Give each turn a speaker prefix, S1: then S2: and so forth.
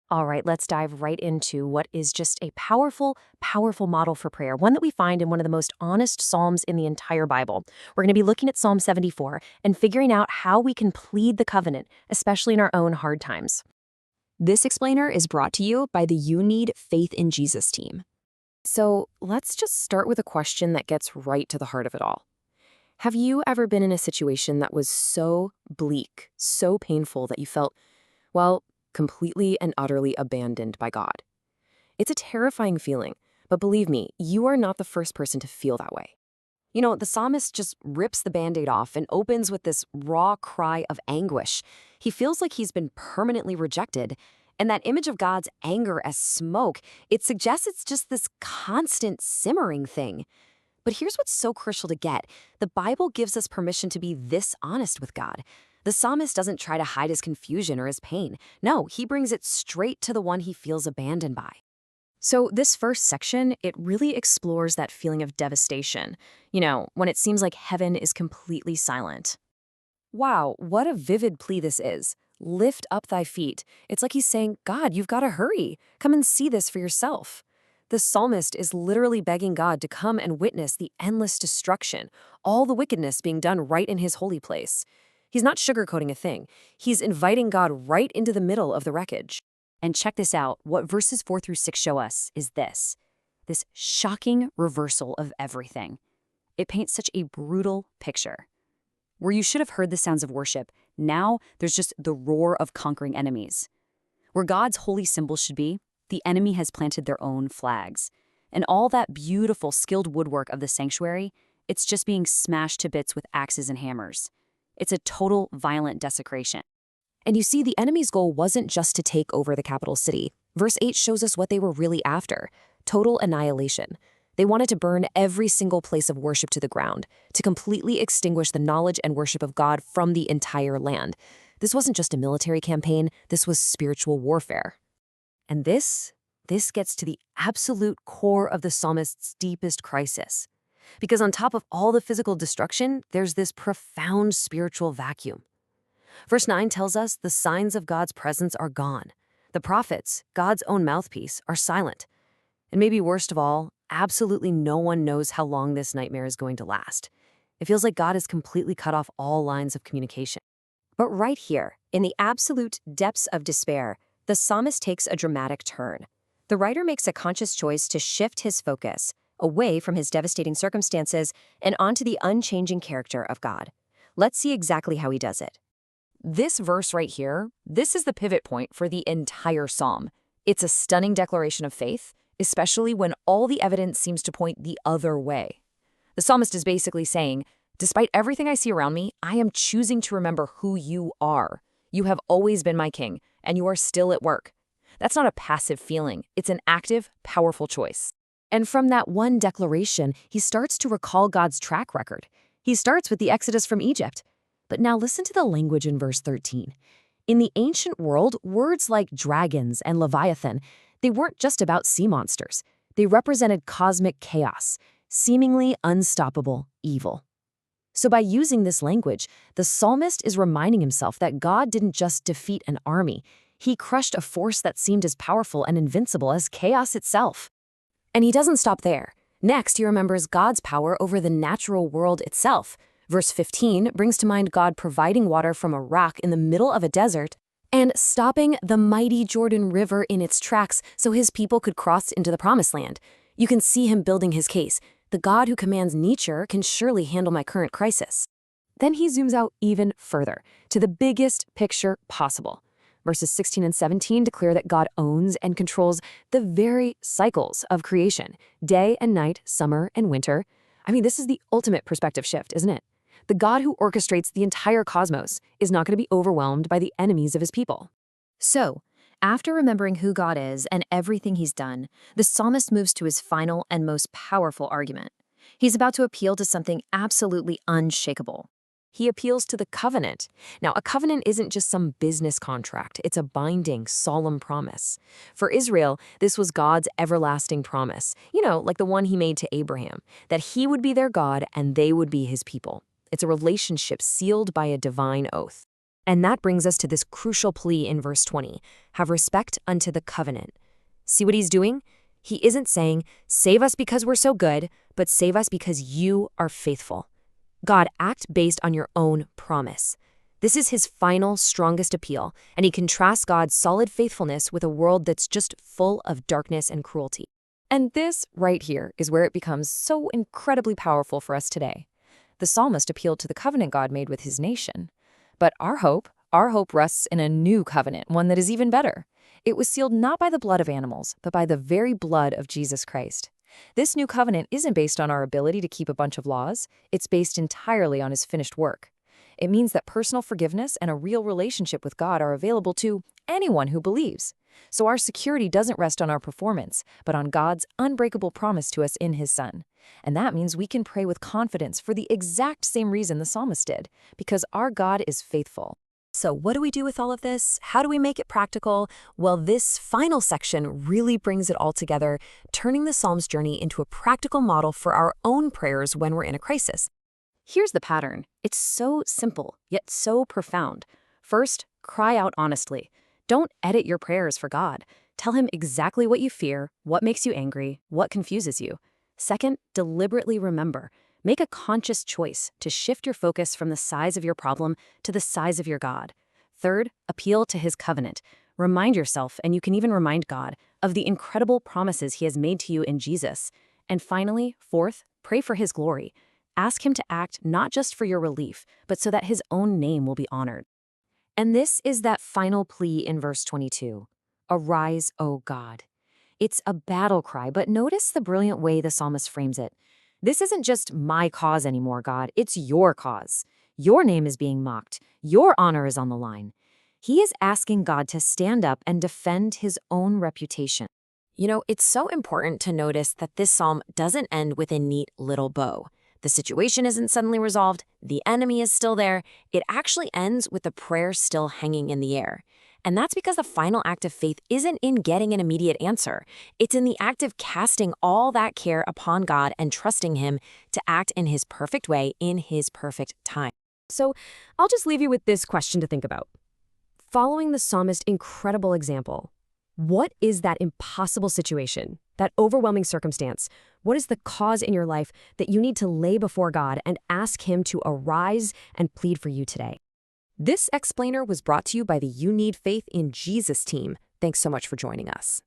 S1: All right, let's dive right into what is just a powerful, powerful model for prayer, one that we find in one of the most honest Psalms in the entire Bible. We're going to be looking at Psalm 74 and figuring out how we can plead the covenant, especially in our own hard times.
S2: This explainer is brought to you by the You Need Faith in Jesus team.
S1: So let's just start with a question that gets right to the heart of it all. Have you ever been in a situation that was so bleak, so painful that you felt, well, completely and utterly abandoned by God? It's a terrifying feeling, but believe me, you are not the first person to feel that way. You know, the psalmist just rips the Band-Aid off and opens with this raw cry of anguish. He feels like he's been permanently rejected, and that image of God's anger as smoke, it suggests it's just this constant simmering thing. But here's what's so crucial to get. The Bible gives us permission to be this honest with God. The psalmist doesn't try to hide his confusion or his pain. No, he brings it straight to the one he feels abandoned by. So this first section, it really explores that feeling of devastation. You know, when it seems like heaven is completely silent. Wow, what a vivid plea this is. Lift up thy feet. It's like he's saying, God, you've got to hurry. Come and see this for yourself. The psalmist is literally begging God to come and witness the endless destruction, all the wickedness being done right in his holy place. He's not sugarcoating a thing. He's inviting God right into the middle of the wreckage.
S2: And check this out. What verses 4 through 6 show us is this shocking reversal of everything. It paints such a brutal picture. Where you should have heard the sounds of worship, now there's just the roar of conquering enemies. Where God's holy symbols should be, the enemy has planted their own flags. And all that beautiful, skilled woodwork of the sanctuary, it's just being smashed to bits with axes and hammers. It's a total violent desecration.
S1: And you see, the enemy's goal wasn't just to take over the capital city. Verse 8 shows us what they were really after: total annihilation. They wanted to burn every single place of worship to the ground, to completely extinguish the knowledge and worship of God from the entire land. This wasn't just a military campaign, this was spiritual warfare. And this gets to the absolute core of the psalmist's deepest crisis. Because on top of all the physical destruction, there's this profound spiritual vacuum. Verse 9 tells us the signs of God's presence are gone. The prophets, God's own mouthpiece, are silent. And maybe worst of all, absolutely no one knows how long this nightmare is going to last. It feels like God has completely cut off all lines of communication. But right here, in the absolute depths of despair, the psalmist takes a dramatic turn. The writer makes a conscious choice to shift his focus away from his devastating circumstances and onto the unchanging character of God. Let's see exactly how he does it. This verse right here, this is the pivot point for the entire psalm. It's a stunning declaration of faith, especially when all the evidence seems to point the other way. The psalmist is basically saying, despite everything I see around me, I am choosing to remember who you are. You have always been my king, and you are still at work. That's not a passive feeling. It's an active, powerful choice. And from that one declaration, he starts to recall God's track record. He starts with the Exodus from Egypt. But now listen to the language in verse 13. In the ancient world, words like dragons and leviathan, they weren't just about sea monsters. They represented cosmic chaos, seemingly unstoppable evil. So by using this language, the psalmist is reminding himself that God didn't just defeat an army. He crushed a force that seemed as powerful and invincible as chaos itself. And he doesn't stop there. Next, he remembers God's power over the natural world itself. Verse 15 brings to mind God providing water from a rock in the middle of a desert and stopping the mighty Jordan River in its tracks so his people could cross into the Promised Land. You can see him building his case. The God who commands nature can surely handle my current crisis. Then he zooms out even further, to the biggest picture possible. Verses 16 and 17 declare that God owns and controls the very cycles of creation, day and night, summer and winter. I mean, this is the ultimate perspective shift, isn't it? The God who orchestrates the entire cosmos is not going to be overwhelmed by the enemies of his people. So, after remembering who God is and everything he's done, the psalmist moves to his final and most powerful argument. He's about to appeal to something absolutely unshakable. He appeals to the covenant. Now, a covenant isn't just some business contract. It's a binding, solemn promise. For Israel, this was God's everlasting promise, like the one he made to Abraham, that he would be their God and they would be his people. It's a relationship sealed by a divine oath. And that brings us to this crucial plea in verse 20, have respect unto the covenant. See what he's doing? He isn't saying, save us because we're so good, but save us because you are faithful. God, act based on your own promise. This is his final, strongest appeal, and he contrasts God's solid faithfulness with a world that's just full of darkness and cruelty.
S2: And this right here is where it becomes so incredibly powerful for us today. The psalmist appealed to the covenant God made with his nation. But our hope rests in a new covenant, one that is even better. It was sealed not by the blood of animals, but by the very blood of Jesus Christ. This new covenant isn't based on our ability to keep a bunch of laws. It's based entirely on his finished work. It means that personal forgiveness and a real relationship with God are available to anyone who believes. So our security doesn't rest on our performance, but on God's unbreakable promise to us in his Son. And that means we can pray with confidence for the exact same reason the psalmist did, because our God is faithful.
S1: So what do we do with all of this? How do we make it practical? Well, this final section really brings it all together, turning the Psalms journey into a practical model for our own prayers when we're in a crisis.
S2: Here's the pattern. It's so simple, yet so profound. First, cry out honestly. Don't edit your prayers for God. Tell him exactly what you fear, what makes you angry, what confuses you. Second, deliberately remember. Make a conscious choice to shift your focus from the size of your problem to the size of your God. Third, appeal to his covenant. Remind yourself, and you can even remind God, of the incredible promises he has made to you in Jesus. And finally, fourth, pray for his glory. Ask him to act not just for your relief, but so that his own name will be honored.
S1: And this is that final plea in verse 22. Arise, O God. It's a battle cry, but notice the brilliant way the psalmist frames it. This isn't just my cause anymore, God. It's your cause. Your name is being mocked. Your honor is on the line. He is asking God to stand up and defend his own reputation. You know, it's so important to notice that this psalm doesn't end with a neat little bow. The situation isn't suddenly resolved. The enemy is still there. It actually ends with the prayer still hanging in the air. And that's because the final act of faith isn't in getting an immediate answer. It's in the act of casting all that care upon God and trusting him to act in his perfect way in his perfect time. So I'll just leave you with this question to think about. Following the psalmist's incredible example, what is that impossible situation, that overwhelming circumstance? What is the cause in your life that you need to lay before God and ask him to arise and plead for you today? This explainer was brought to you by the You Need Faith in Jesus team. Thanks so much for joining us.